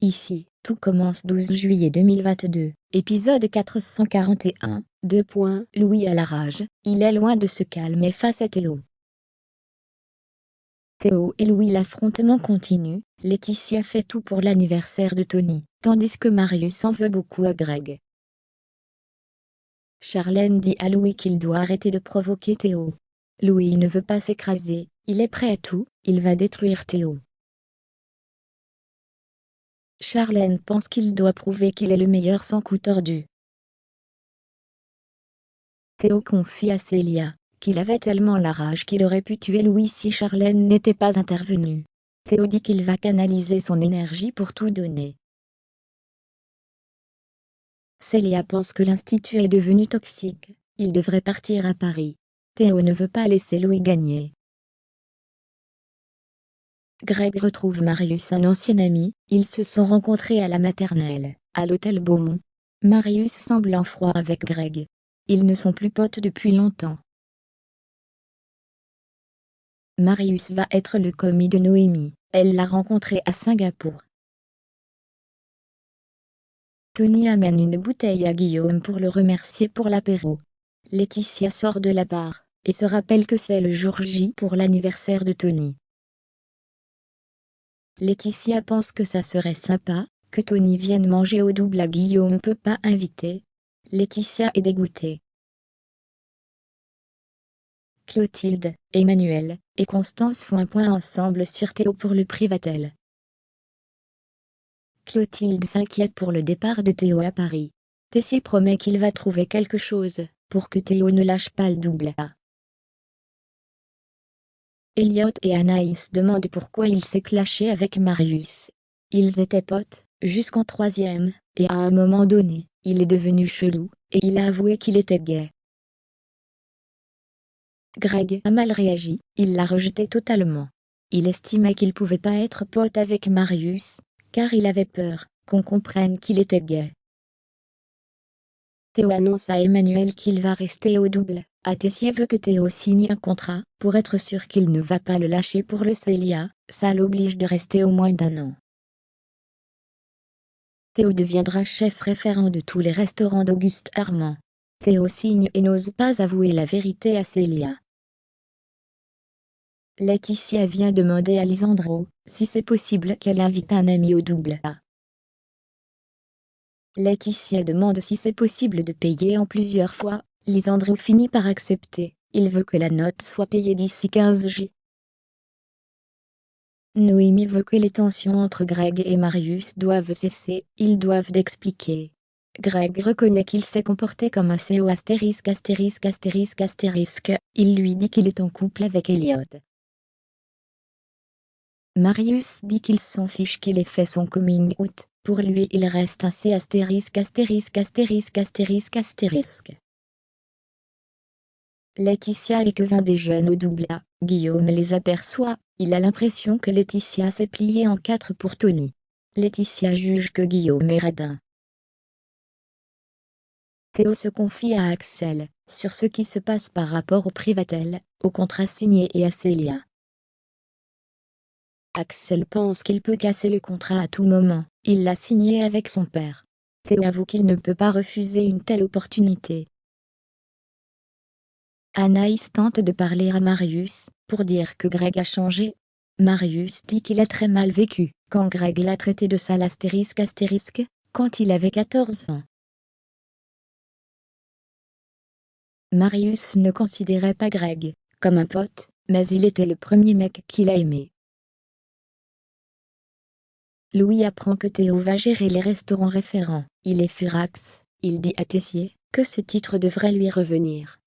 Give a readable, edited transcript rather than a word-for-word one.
Ici, tout commence 12 juillet 2022, épisode 441, Louis a la rage, il est loin de se calmer face à Théo. Théo et Louis, l'affrontement continue. Laetitia fait tout pour l'anniversaire de Tony, tandis que Marius en veut beaucoup à Greg. Charlène dit à Louis qu'il doit arrêter de provoquer Théo. Louis ne veut pas s'écraser, il est prêt à tout, il va détruire Théo. Charlène pense qu'il doit prouver qu'il est le meilleur sans coup tordu. Théo confie à Célia qu'il avait tellement la rage qu'il aurait pu tuer Louis si Charlène n'était pas intervenue. Théo dit qu'il va canaliser son énergie pour tout donner. Célia pense que l'institut est devenu toxique, il devrait partir à Paris. Théo ne veut pas laisser Louis gagner. Greg retrouve Marius, un ancien ami, ils se sont rencontrés à la maternelle, à l'hôtel Beaumont. Marius semble en froid avec Greg. Ils ne sont plus potes depuis longtemps. Marius va être le commis de Noémie, elle l'a rencontré à Singapour. Tony amène une bouteille à Guillaume pour le remercier pour l'apéro. Laetitia sort de la bar, et se rappelle que c'est le jour J pour l'anniversaire de Tony. Laetitia pense que ça serait sympa, que Tony vienne manger au double à Guillaume peut pas inviter. Laetitia est dégoûtée. Clotilde, Emmanuel et Constance font un point ensemble sur Théo pour le Privatel. Clotilde s'inquiète pour le départ de Théo à Paris. Tessier promet qu'il va trouver quelque chose pour que Théo ne lâche pas le double A. Elliot et Anaïs demandent pourquoi il s'est clashé avec Marius. Ils étaient potes, jusqu'en troisième, et à un moment donné, il est devenu chelou, et il a avoué qu'il était gay. Greg a mal réagi, il l'a rejeté totalement. Il estimait qu'il pouvait pas être pote avec Marius, car il avait peur qu'on comprenne qu'il était gay. Théo annonce à Emmanuel qu'il va rester au double. Tessier veut que Théo signe un contrat, pour être sûr qu'il ne va pas le lâcher pour le Célia, ça l'oblige de rester au moins d'1 an. Théo deviendra chef référent de tous les restaurants d'Auguste Armand. Théo signe et n'ose pas avouer la vérité à Célia. Laetitia vient demander à Lisandro si c'est possible qu'elle invite un ami au double A. Laetitia demande si c'est possible de payer en plusieurs fois. Lisandro finit par accepter, il veut que la note soit payée d'ici 15 j. Noémie veut que les tensions entre Greg et Marius doivent cesser, ils doivent d'expliquer. Greg reconnaît qu'il s'est comporté comme un CO *********, il lui dit qu'il est en couple avec Elliot. Marius dit qu'il s'en fiche qu'il ait fait son coming out, pour lui il reste un C****************. Laetitia et Kevin déjeunent au double A, Guillaume les aperçoit, il a l'impression que Laetitia s'est pliée en 4 pour Tony. Laetitia juge que Guillaume est radin. Théo se confie à Axel, sur ce qui se passe par rapport au Privatel, au contrat signé et à Célia. Axel pense qu'il peut casser le contrat à tout moment, il l'a signé avec son père. Théo avoue qu'il ne peut pas refuser une telle opportunité. Anaïs tente de parler à Marius, pour dire que Greg a changé. Marius dit qu'il a très mal vécu, quand Greg l'a traité de sale ***, quand il avait 14 ans. Marius ne considérait pas Greg comme un pote, mais il était le premier mec qu'il a aimé. Louis apprend que Théo va gérer les restaurants référents, il est furax, il dit à Tessier que ce titre devrait lui revenir.